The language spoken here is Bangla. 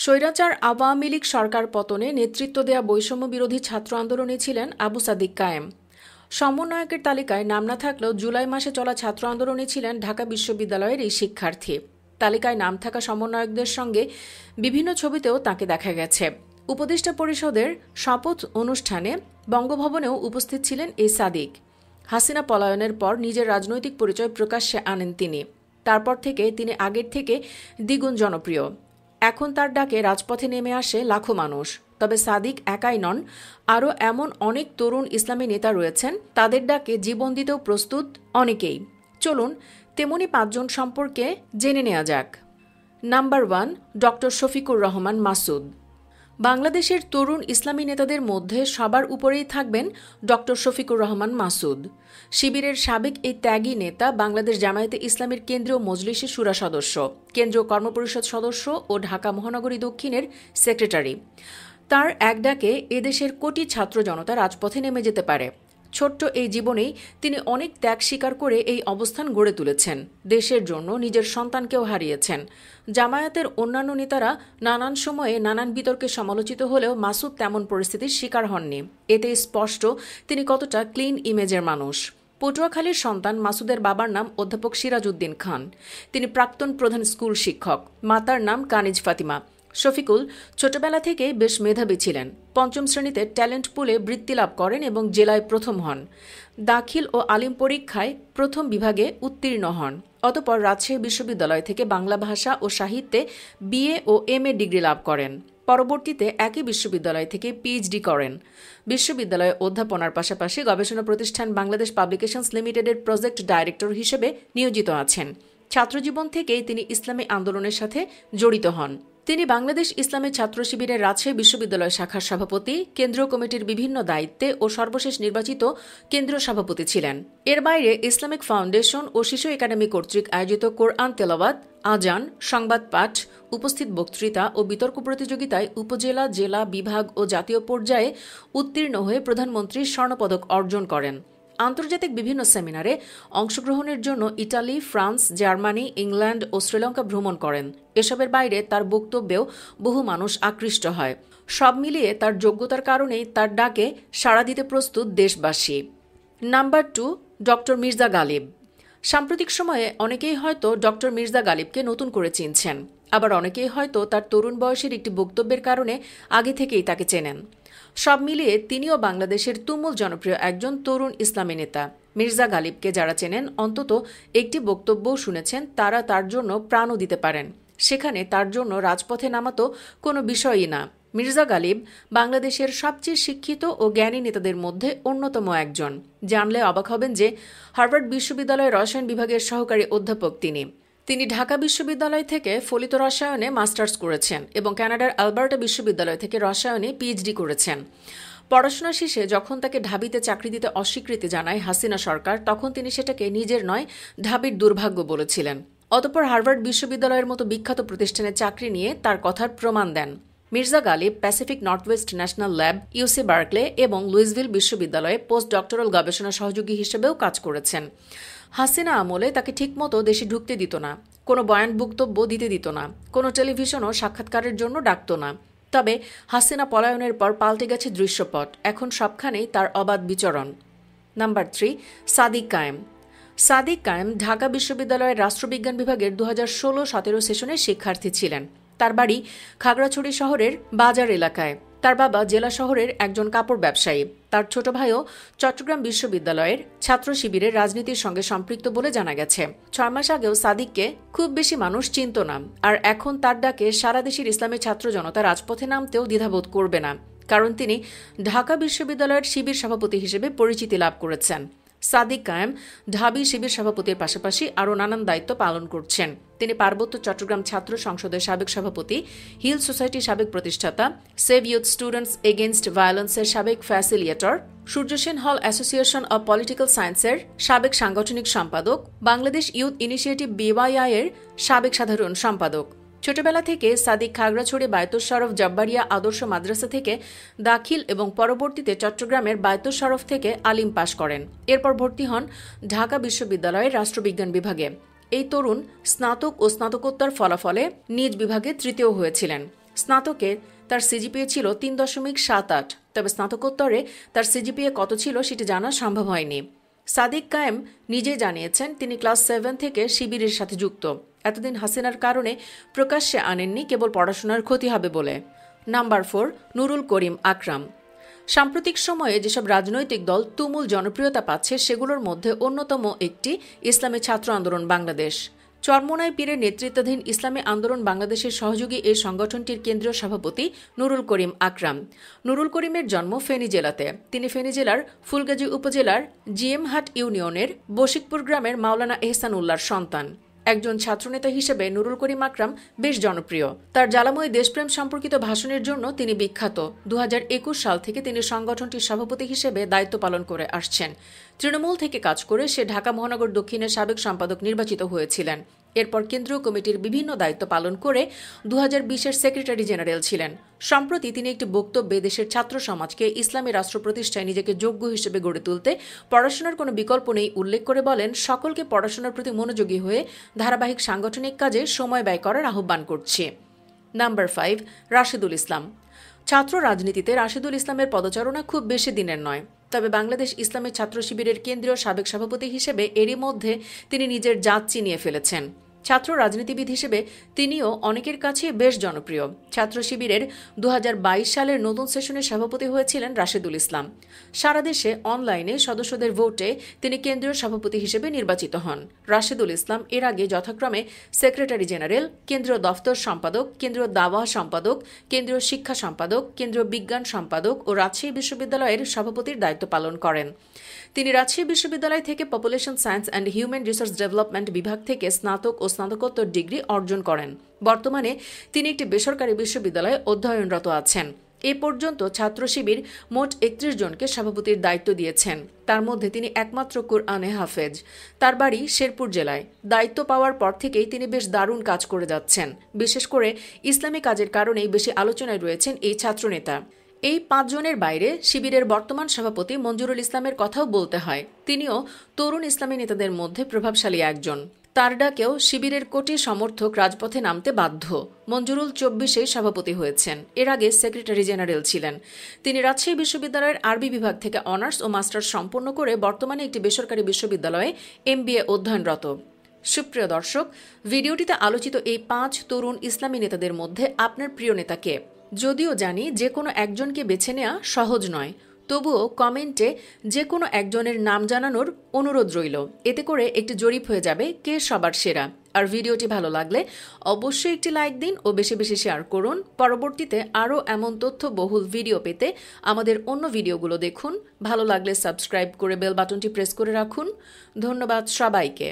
স্বৈরাচার আওয়ামী লীগ সরকার পতনে নেতৃত্ব দেয়া বৈষম্য বিরোধী ছাত্র আন্দোলনে ছিলেন আবু সাদিক কায়েম। সমন্বয়কের তালিকায় নাম না থাকলেও জুলাই মাসে চলা ছাত্র আন্দোলনে ছিলেন ঢাকা বিশ্ববিদ্যালয়ের এই শিক্ষার্থী। তালিকায় নাম থাকা সমন্বয়কদের সঙ্গে বিভিন্ন ছবিতেও তাকে দেখা গেছে। উপদেষ্টা পরিষদের শপথ অনুষ্ঠানে বঙ্গভবনেও উপস্থিত ছিলেন এই সাদিক। হাসিনা পলায়নের পর নিজের রাজনৈতিক পরিচয় প্রকাশ্যে আনেন তিনি। তারপর থেকে তিনি আগের থেকে দ্বিগুণ জনপ্রিয়। এখন তার ডাকে রাজপথে নেমে আসে লাখো মানুষ। তবে সাদিক একাই নন, আরও এমন অনেক তরুণ ইসলামী নেতা রয়েছেন, তাদের ডাকে জীবন দিতেও প্রস্তুত অনেকেই। চলুন তেমনি 5 জন সম্পর্কে জেনে নেওয়া যাক। Number 1, doctor Shafiqur Rahman Masud. বাংলাদেশের তরুণ ইসলামী নেতাদের মধ্যে সবার উপরেই থাকবেন ডক্টর শফিকুর রহমান মাসুদ। শিবিরের সাবেক এই ত্যাগী নেতা বাংলাদেশ জামায়াতে ইসলামীর কেন্দ্রীয় মজলিসের শুরা সদস্য, কেন্দ্রীয় কর্মপরিষদ সদস্য ও ঢাকা মহানগরী দক্ষিণের সেক্রেটারি। তার এক ডাকে এদেশের কোটি ছাত্র জনতা রাজপথে নেমে যেতে পারে। ছোট্ট এই জীবনেই তিনি অনেক ত্যাগ স্বীকার করে এই অবস্থান গড়ে তুলেছেন। দেশের জন্য নিজের সন্তানকেও হারিয়েছেন। জামায়াতের অন্যান্য নেতারা নানান সময়ে নানান বিতর্কে সমালোচিত হলেও মাসুদ তেমন পরিস্থিতির শিকার হননি। এতে স্পষ্ট তিনি কতটা ক্লিন ইমেজের মানুষ। পটুয়াখালীর সন্তান মাসুদের বাবার নাম অধ্যাপক সিরাজউদ্দিন খান। তিনি প্রাক্তন প্রধান স্কুল শিক্ষক। মাতার নাম কানিজ ফাতিমা। শফিকুল ছোটবেলা থেকেই বেশ মেধাবী ছিলেন। 5ম শ্রেণীতে ট্যালেন্ট পুলে বৃত্তি লাভ করেন এবং জেলায় প্রথম হন। দাখিল ও আলিম পরীক্ষায় প্রথম বিভাগে উত্তীর্ণ হন। অতঃপর রাজশাহী বিশ্ববিদ্যালয় থেকে বাংলা ভাষা ও সাহিত্যে BA ও MA ডিগ্রি লাভ করেন। পরবর্তীতে একই বিশ্ববিদ্যালয় থেকে PhD করেন। বিশ্ববিদ্যালয়ে অধ্যাপনার পাশাপাশি গবেষণা প্রতিষ্ঠান বাংলাদেশ পাবলিকেশনস লিমিটেডের প্রজেক্ট ডাইরেক্টর হিসেবে নিয়োজিত আছেন। ছাত্রজীবন থেকেই তিনি ইসলামী আন্দোলনের সাথে জড়িত হন। তিনি বাংলাদেশ ইসলামী ছাত্র শিবিরের রাজশাহী বিশ্ববিদ্যালয় শাখার সভাপতি, কেন্দ্রীয় কমিটির বিভিন্ন দায়িত্বে ও সর্বশেষ নির্বাচিত কেন্দ্রীয় সভাপতি ছিলেন। এর বাইরে ইসলামিক ফাউন্ডেশন ও শিশু একাডেমি কর্তৃক আয়োজিত কোরআন তেলাওয়াত, আজান, সংবাদ পাঠ, উপস্থিত বক্তৃতা ও বিতর্ক প্রতিযোগিতায় উপজেলা, জেলা, বিভাগ ও জাতীয় পর্যায়ে উত্তীর্ণ হয়ে প্রধানমন্ত্রীর স্বর্ণপদক অর্জন করেন। আন্তর্জাতিক বিভিন্ন সেমিনারে অংশগ্রহণের জন্য ইটালি, ফ্রান্স, জার্মানি, ইংল্যান্ড ও শ্রীলঙ্কা ভ্রমণ করেন। এসবের বাইরে তার বক্তব্যেও বহু মানুষ আকৃষ্ট হয়। সব মিলিয়ে তার যোগ্যতার কারণেই তার ডাকে সাড়া দিতে প্রস্তুত দেশবাসী। Number 2, doctor Mirza Ghalib. সাম্প্রতিক সময়ে অনেকেই হয়তো ডক্টর মির্জা গালিবকে নতুন করে চিনছেন, আবার অনেকেই হয়তো তার তরুণ বয়সের একটি বক্তব্যের কারণে আগে থেকেই তাকে চেনেন। সব মিলিয়ে তিনিও বাংলাদেশের তুমুল জনপ্রিয় একজন তরুণ ইসলামী নেতা। মির্জা গালিবকে যারা চেনেন, অন্তত একটি বক্তব্যও শুনেছেন, তারা তার জন্য প্রাণও দিতে পারেন। সেখানে তার জন্য রাজপথে নামা তো কোনো বিষয়ই না। মির্জা গালিব বাংলাদেশের সবচেয়ে শিক্ষিত ও জ্ঞানী নেতাদের মধ্যে অন্যতম একজন। জানলে অবাক হবেন যে হার্ভার্ড বিশ্ববিদ্যালয়ের রসায়ন বিভাগের সহকারী অধ্যাপক তিনি ঢাকা বিশ্ববিদ্যালয় থেকে ফলিত রসায়নে মাস্টার্স করেছেন এবং কানাডার আলবার্টা বিশ্ববিদ্যালয় থেকে রসায়নে PhD করেছেন। পড়াশোনা শেষে যখন তাকে ঢাবিতে চাকরি দিতে অস্বীকৃতি জানায় হাসিনা সরকার, তখন তিনি সেটাকে নিজের নয়, ঢাবির দুর্ভাগ্য বলেছিলেন। অতঃপর হার্ভার্ড বিশ্ববিদ্যালয়ের মতো বিখ্যাত প্রতিষ্ঠানে চাকরি নিয়ে তার কথার প্রমাণ দেন। Mirza Ghalib Pacific Northwest National Lab, UC Berkeley এবং লুইসভিল বিশ্ববিদ্যালয়ে পোস্ট ডক্টরাল গবেষণা সহযোগী হিসেবেও কাজ করেছেন। হাসিনা আমলে তাকে ঠিকমতো দেশে ঢুকতে দিত না, কোনো বয়ান বক্তব্য দিতে দিত না, কোনো টেলিভিশন ও সাক্ষাৎকারের জন্য ডাকত না। তবে হাসিনা পলায়নের পর পাল্টে গেছে দৃশ্যপট। এখন সবখানেই তার অবাধ বিচরণ। নাম্বার 3, সাদিক কায়েম। সাদিক কায়েম ঢাকা বিশ্ববিদ্যালয়ের রাষ্ট্রবিজ্ঞান বিভাগের 2016-17 সেশনের শিক্ষার্থী ছিলেন। তার বাড়ি খাগড়াছড়ি শহরের বাজার এলাকায়। তার বাবা জেলা শহরের একজন কাপড় ব্যবসায়ী। তার ছোট ভাইও চট্টগ্রাম বিশ্ববিদ্যালয়ের ছাত্র শিবিরের রাজনীতির সঙ্গে সম্পৃক্ত বলে জানা গেছে। 6 মাস আগেও সাদিককে খুব বেশি মানুষ চিনত না, আর এখন তার ডাকে সারা দেশের ইসলামী ছাত্র জনতা রাজপথে নামতেও দ্বিধাবোধ করবে না, কারণ তিনি ঢাকা বিশ্ববিদ্যালয়ের শিবির সভাপতি হিসেবে পরিচিতি লাভ করেছেন। সাদিক কায়েম ঢাবি শিবির সভাপতির পাশাপাশি আরও নানান দায়িত্ব পালন করছেন। তিনি পার্বত্য চট্টগ্রাম ছাত্র সংসদের সাবেক সভাপতি, হিল সোসাইটির সাবেক প্রতিষ্ঠাতা, সেভ ইউথ স্টুডেন্টস এগেইনস্ট ভায়োলেন্সের সাবেক ফ্যাসিলিয়েটর, সূর্যসেন হল অ্যাসোসিয়েশন অব পলিটিক্যাল সায়েন্সের সাবেক সাংগঠনিক সম্পাদক, বাংলাদেশ ইউথ ইনিশিয়েটিভ BYI এর সাবেক সাধারণ সম্পাদক। ছোটবেলা থেকে সাদিক খাগড়াছড়ি বায়তুস শরফ জব্বারিয়া আদর্শ মাদ্রাসা থেকে দাখিল এবং পরবর্তীতে চট্টগ্রামের বায়তুস শরফ থেকে আলিম পাশ করেন। এরপর ভর্তি হন ঢাকা বিশ্ববিদ্যালয়ের রাষ্ট্রবিজ্ঞান বিভাগে। এই তরুণ স্নাতক ও স্নাতকোত্তর ফলাফলে নিজ বিভাগে তৃতীয় হয়েছিলেন। স্নাতকে তার সিজিপিএ ছিল 3.78, তবে স্নাতকোত্তরে তার সিজিপিএ কত ছিল সেটি জানা সম্ভব হয়নি। সাদিক কায়েম নিজেই জানিয়েছেন তিনি ক্লাস 7 থেকে শিবিরের সাথে যুক্ত। এতদিন হাসিনার কারণে প্রকাশ্যে আনেননি কেবল পড়াশোনার ক্ষতি হবে বলে। নাম্বার 4, নুরুল করিম আকরাম। সাম্প্রতিক সময়ে যেসব রাজনৈতিক দল তুমুল জনপ্রিয়তা পাচ্ছে সেগুলোর মধ্যে অন্যতম একটি ইসলামী ছাত্র আন্দোলন বাংলাদেশ। চরমোনাই পীরের নেতৃত্বাধীন ইসলামী আন্দোলন বাংলাদেশের সহযোগী এই সংগঠনটির কেন্দ্রীয় সভাপতি নুরুল করিম আকরাম। নুরুল করিমের জন্ম ফেনী জেলাতে। তিনি ফেনী জেলার ফুলগাজী উপজেলার জিএমহাট ইউনিয়নের বশিকপুর গ্রামের মাওলানা এহসান উল্লাহর সন্তান। একজন ছাত্রনেতা হিসেবে নুরুল করিম আকরাম বেশ জনপ্রিয়। তার জ্বালাময়ী দেশপ্রেম সম্পর্কিত ভাষণের জন্য তিনি বিখ্যাত। 2021 সাল থেকে তিনি সংগঠনটির সভাপতি হিসেবে দায়িত্ব পালন করে আসছেন। তৃণমূল থেকে কাজ করে সে ঢাকা মহানগর দক্ষিণের সাবেক সম্পাদক নির্বাচিত হয়েছিলেন। এরপর কেন্দ্রীয় কমিটির বিভিন্ন দায়িত্ব পালন করে 2020-এর সেক্রেটারি জেনারেল ছিলেন। সম্প্রতি তিনি একটি বক্তব্যে দেশের ছাত্র সমাজকে ইসলামী রাষ্ট্র প্রতিষ্ঠায় নিজেকে যোগ্য হিসেবে গড়ে তুলতে পড়াশোনার কোনো বিকল্প নেই উল্লেখ করে বলেন, সকলকে পড়াশোনার প্রতি মনোযোগী হয়ে ধারাবাহিক সাংগঠনিক কাজে সময় ব্যয় করার আহ্বান করছি। নাম্বার 5, রাশেদুল ইসলাম। ছাত্র রাজনীতিতে রাশেদুল ইসলামের পদচারণা খুব বেশি দিনের নয়। তবে বাংলাদেশ ইসলামী ছাত্র শিবিরের কেন্দ্রীয় সাবেক সভাপতি হিসেবে এরই মধ্যে তিনি নিজের জাত চিনিয়ে ফেলেছেন। ছাত্র রাজনীতিবিদ হিসেবে তিনিও অনেকের কাছে বেশ জনপ্রিয়। ছাত্র শিবিরের 2022 সালের নতুন সেশনের সভাপতি হয়েছিলেন রাশেদুল ইসলাম। সারা দেশে অনলাইনে সদস্যদের ভোটে তিনি কেন্দ্রীয় সভাপতি হিসেবে নির্বাচিত হন। রাশেদুল ইসলাম এর আগে যথাক্রমে সেক্রেটারি জেনারেল, কেন্দ্রীয় দফতর সম্পাদক, কেন্দ্রীয় দাওয়া সম্পাদক, কেন্দ্রীয় শিক্ষা সম্পাদক, কেন্দ্রীয় বিজ্ঞান সম্পাদক ও রাজশাহী বিশ্ববিদ্যালয়ের সভাপতির দায়িত্ব পালন করেন। তিনি রাজশাহী বিশ্ববিদ্যালয় থেকে population science and human resource development বিভাগ থেকে স্নাতক ও স্নাতকোত্তর ডিগ্রি অর্জন করেন। বর্তমানে তিনি একটি বেসরকারি বিশ্ববিদ্যালয়ে অধ্যয়নরত আছেন। এ পর্যন্ত ছাত্র শিবির মোট 31 জনকে সভাপতির দায়িত্ব দিয়েছেন। তার মধ্যে তিনি একমাত্র কুরআনে হাফেজ। তার বাড়ি শেরপুর জেলায়। দায়িত্ব পাওয়ার পর থেকেই তিনি বেশ দারুণ কাজ করে যাচ্ছেন। বিশেষ করে ইসলামী কাজের কারণেই বেশি আলোচনায় রয়েছেন এই ছাত্রনেতা। এই 5 জনের বাইরে শিবিরের বর্তমান সভাপতি মঞ্জুরুল ইসলামের কথাও বলতে হয়। তিনিও তরুণ ইসলামী নেতাদের মধ্যে প্রভাবশালী একজন। তার ডাকেও শিবিরের কোটি সমর্থক রাজপথে নামতে বাধ্য। মঞ্জুরুল 24-এ সভাপতি হয়েছেন। এর আগে সেক্রেটারি জেনারেল ছিলেন। তিনি রাজশাহী বিশ্ববিদ্যালয়ের আরবি বিভাগ থেকে অনার্স ও মাস্টার্স সম্পন্ন করে বর্তমানে একটি বেসরকারি বিশ্ববিদ্যালয়ে MBA অধ্যয়নরত। সুপ্রিয় দর্শক, ভিডিওটিতে আলোচিত এই 5 তরুণ ইসলামী নেতাদের মধ্যে আপনার প্রিয় নেতা কে? যদিও জানি যে কোনো একজনকে বেছে নেওয়া সহজ নয়, তবুও কমেন্টে যে কোনো একজনের নাম জানানোর অনুরোধ রইল। এতে করে একটি জরিপ হয়ে যাবে কে সবার সেরা। আর ভিডিওটি ভালো লাগলে অবশ্যই একটি লাইক দিন ও বেশি বেশি শেয়ার করুন। পরবর্তীতে আরও এমন তথ্যবহুল ভিডিও পেতে আমাদের অন্য ভিডিওগুলো দেখুন। ভালো লাগলে সাবস্ক্রাইব করে বেল বাটনটি প্রেস করে রাখুন। ধন্যবাদ সবাইকে।